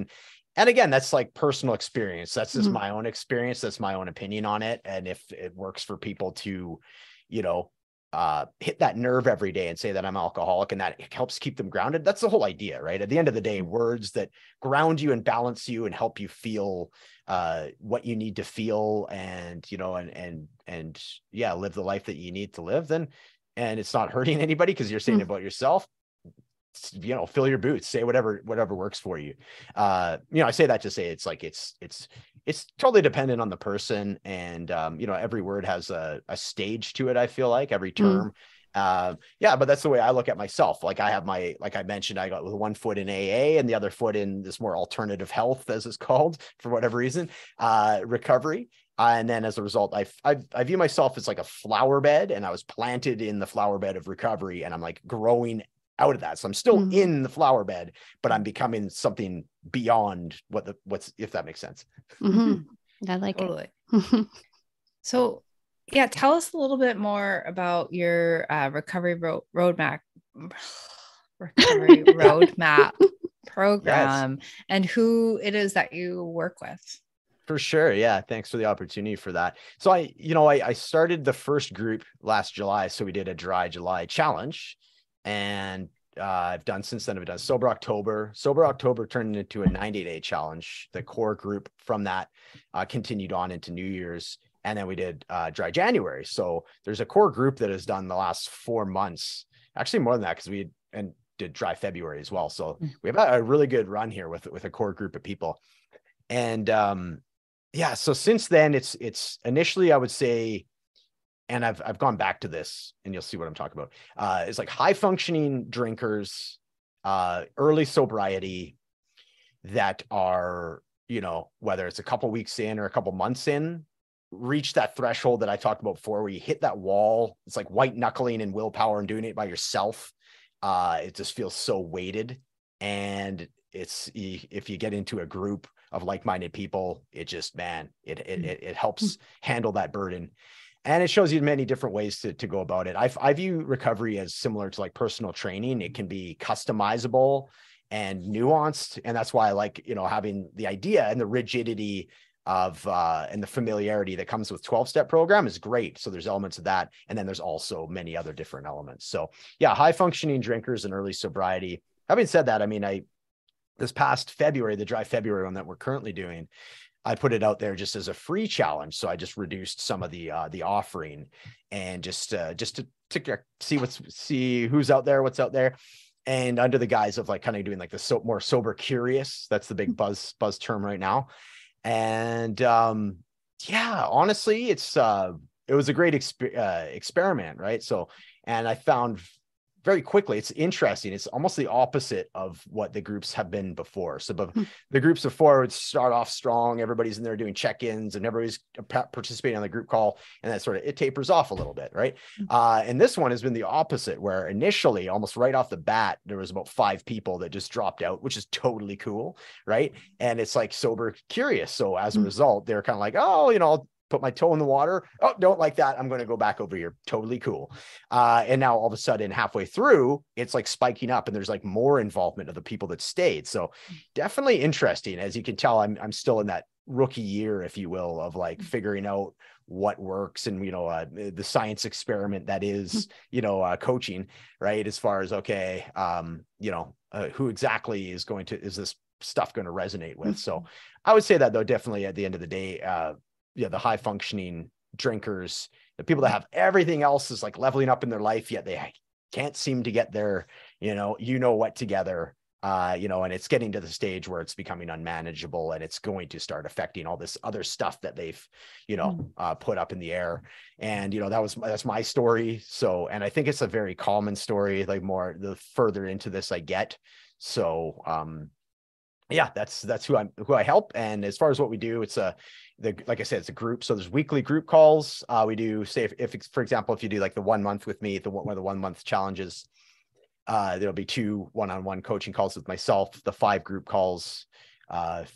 Speaker 3: And again, that's like personal experience. That's just my own experience. That's my own opinion on it. And if it works for people to, you know, hit that nerve every day and say that I'm alcoholic and that helps keep them grounded, that's the whole idea, right? At the end of the day, words that ground you and balance you and help you feel what you need to feel, and, you know, and yeah, live the life that you need to live, then, and it's not hurting anybody because you're saying about yourself, you know, fill your boots, say whatever works for you. You know, I say that to say it's like, it's totally dependent on the person. And, you know, every word has a stage to it. I feel like every term. Yeah, but that's the way I look at myself. Like I have like I mentioned, I got with one foot in AA and the other foot in this more alternative health, as it's called for whatever reason, recovery. And then as a result, I view myself as like a flower bed, and I was planted in the flower bed of recovery, and I'm like growing out of that. So I'm still in the flower bed, but I'm becoming something beyond what's, if that makes sense.
Speaker 2: I like
Speaker 1: totally.
Speaker 2: It.
Speaker 1: So yeah, tell us a little bit more about your recovery roadmap program, yes, and who it is that you work with.
Speaker 3: For sure. Yeah. Thanks for the opportunity for that. So I started the first group last July. So we did a dry July challenge, and I've done since then. I've done Sober October. Sober October turned into a 90-day challenge. The core group from that continued on into New Year's. And then we did Dry January. So there's a core group that has done the last 4 months, actually more than that, because we did Dry February as well. So we have a really good run here with a core group of people. And yeah, so since then it's initially, I would say, and I've gone back to this and you'll see what I'm talking about. It's like high functioning drinkers, early sobriety that are, you know, whether it's a couple weeks in or a couple months in, reach that threshold that I talked about before, where you hit that wall. It's like white knuckling and willpower and doing it by yourself. It just feels so weighted. And if you get into a group of like-minded people, it just, man, it helps handle that burden. And it shows you many different ways to go about it. I view recovery as similar to like personal training. It can be customizable and nuanced. And that's why I like, you know, having the idea and the rigidity of and the familiarity that comes with 12-step program is great. So there's elements of that. And then there's also many other different elements. So yeah, high functioning drinkers and early sobriety. Having said that, I mean, this past February, the Dry February one that we're currently doing, I put it out there just as a free challenge. So I just reduced some of the offering, and just to see who's out there, what's out there. And under the guise of like kind of doing like the more sober curious, that's the big buzz term right now. And yeah, honestly, it was a great experiment, right? So, and I found very quickly, it's interesting. It's almost the opposite of what the groups have been before. So the groups before would start off strong. Everybody's in there doing check-ins and everybody's participating on the group call. And that sort of, it tapers off a little bit, right? And this one has been the opposite, where initially, almost right off the bat, there was about 5 people that just dropped out, which is totally cool, right? And it's like sober curious. So as a result, they're kind of like, oh, you know, I'll put my toe in the water. Oh, don't like that. I'm going to go back over here. Totally cool. And now all of a sudden, halfway through, it's like spiking up, and there's like more involvement of the people that stayed. So definitely interesting. As you can tell, I'm still in that rookie year, if you will, of like figuring out what works, and, you know, the science experiment that is, you know, coaching, right? As far as, okay, you know, who exactly is this stuff going to resonate with? So I would say that, though, definitely at the end of the day, yeah, the high functioning drinkers, the people that have everything else is like leveling up in their life, yet they can't seem to get their, you know what together, you know, and it's getting to the stage where it's becoming unmanageable, and it's going to start affecting all this other stuff that they've, you know, put up in the air. And, you know, that's my story. So, and I think it's a very common story, like more the further into this I get. So, yeah, that's who I help. And as far as what we do, it's like I said, it's a group. So there's weekly group calls. We do, say, if for example, if you do like the 1 month with me, one of the 1 month challenges, there'll be 2 one-on-one coaching calls with myself, the 5 group calls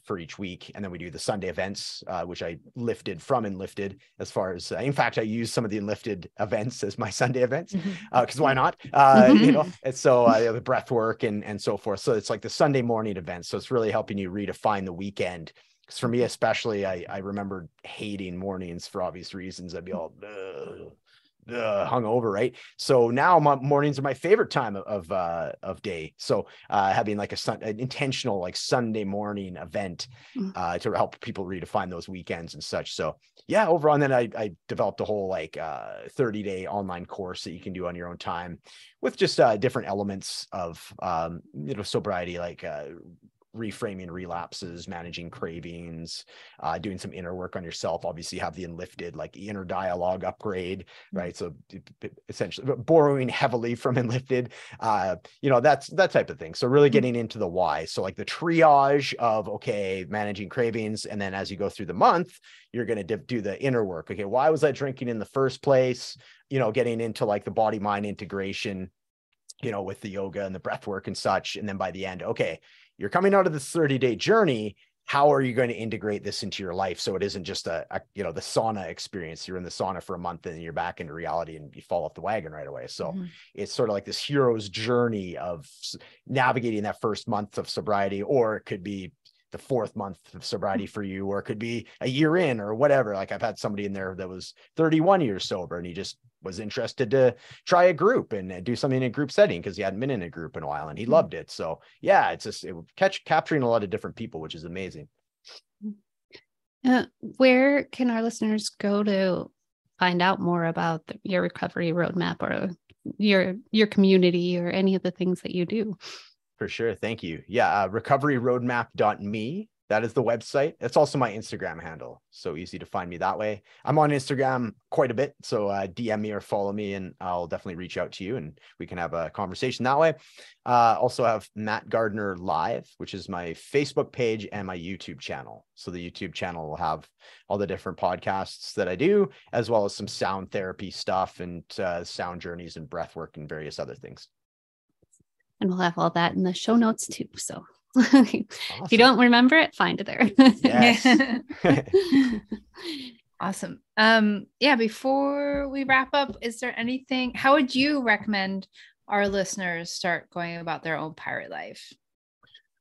Speaker 3: for each week. And then we do the Sunday events, which I lifted from Enlifted, as far as, in fact, I use some of the Enlifted events as my Sunday events, because why not? You know, and so the breath work and so forth. So it's like the Sunday morning events. So it's really helping you redefine the weekend. Because for me, especially, I remember hating mornings for obvious reasons. I'd be all hungover, right? So now mornings are my favorite time of day. So having like an intentional like Sunday morning event to help people redefine those weekends and such. So yeah, overall, and then I developed a whole like 30-day online course that you can do on your own time, with just different elements of you know, sobriety, like reframing relapses, managing cravings, doing some inner work on yourself. Obviously, you have the Enlifted, like inner dialogue upgrade, right? So essentially borrowing heavily from Enlifted, you know, that type of thing. So really getting into the why. So like the triage of, okay, managing cravings. And then as you go through the month, you're going to do the inner work. Okay, why was I drinking in the first place? You know, getting into like the body mind integration, you know, with the yoga and the breath work and such. And then by the end, okay, you're coming out of this 30-day journey. How are you going to integrate this into your life? So it isn't just you know, the sauna experience. You're in the sauna for a month and then you're back into reality and you fall off the wagon right away. So it's sort of like this hero's journey of navigating that first month of sobriety, or it could be the 4th month of sobriety for you, or it could be a year in or whatever. Like I've had somebody in there that was 31 years sober, and he just was interested to try a group and do something in a group setting because he hadn't been in a group in a while and he loved it. So yeah, it's just capturing a lot of different people, which is amazing.
Speaker 2: Where can our listeners go to find out more about your recovery roadmap or your community or any of the things that you do?
Speaker 3: For sure. Thank you. Yeah. Recoveryroadmap.me. That is the website. It's also my Instagram handle. So easy to find me that way. I'm on Instagram quite a bit. So DM me or follow me and I'll definitely reach out to you and we can have a conversation that way. Also have Matt Gardiner Live, which is my Facebook page and my YouTube channel. So the YouTube channel will have all the different podcasts that I do, as well as some sound therapy stuff and sound journeys and breath work and various other things.
Speaker 2: And we'll have all that in the show notes too. So awesome. If you don't remember it, find it there.
Speaker 3: Yes.
Speaker 1: Awesome. Yeah, before we wrap up, is there anything, how would you recommend our listeners start going about their own pirate life?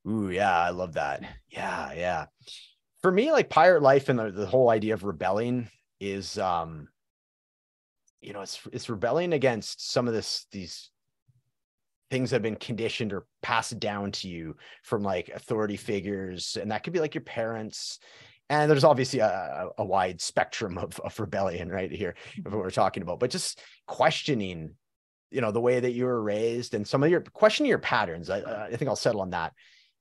Speaker 3: Ooh, yeah, I love that. Yeah. For me, like pirate life and the whole idea of rebelling is, it's rebelling against some of these things that have been conditioned or passed down to you from like authority figures. And that could be like your parents. And there's obviously a wide spectrum of rebellion right here of what we're talking about, but just questioning, the way that you were raised and questioning your patterns. I think I'll settle on that,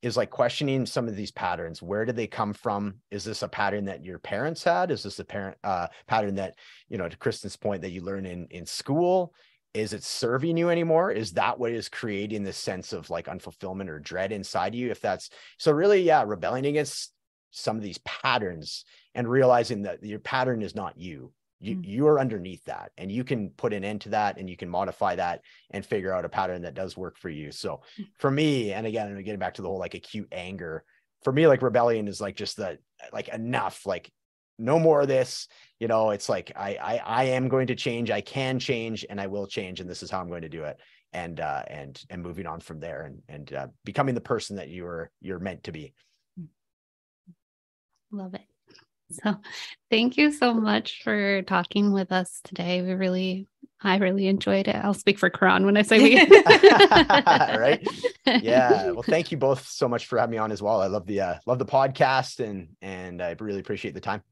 Speaker 3: is like questioning some of these patterns. Where did they come from? Is this a pattern that your parents had? Is this a pattern that, to Kristen's point, that you learn in school? Is it serving you anymore? Is that what is creating this sense of like unfulfillment or dread inside you? If that's so, really, yeah, rebelling against some of these patterns and realizing that your pattern is not you. You are underneath that, and you can put an end to that, and you can modify that and figure out a pattern that does work for you. So for me, and again, getting back to the whole like acute anger, for me, like rebellion is like just that, like enough, like no more of this. It's like I am going to change. I can change, and I will change, and this is how I'm going to do it. And moving on from there, and becoming the person that you're meant to be.
Speaker 2: Love it. So thank you so much for talking with us today. I really enjoyed it. I'll speak for Karan when I say we.
Speaker 3: Right. Yeah. Well, thank you both so much for having me on as well. I love the podcast and I really appreciate the time.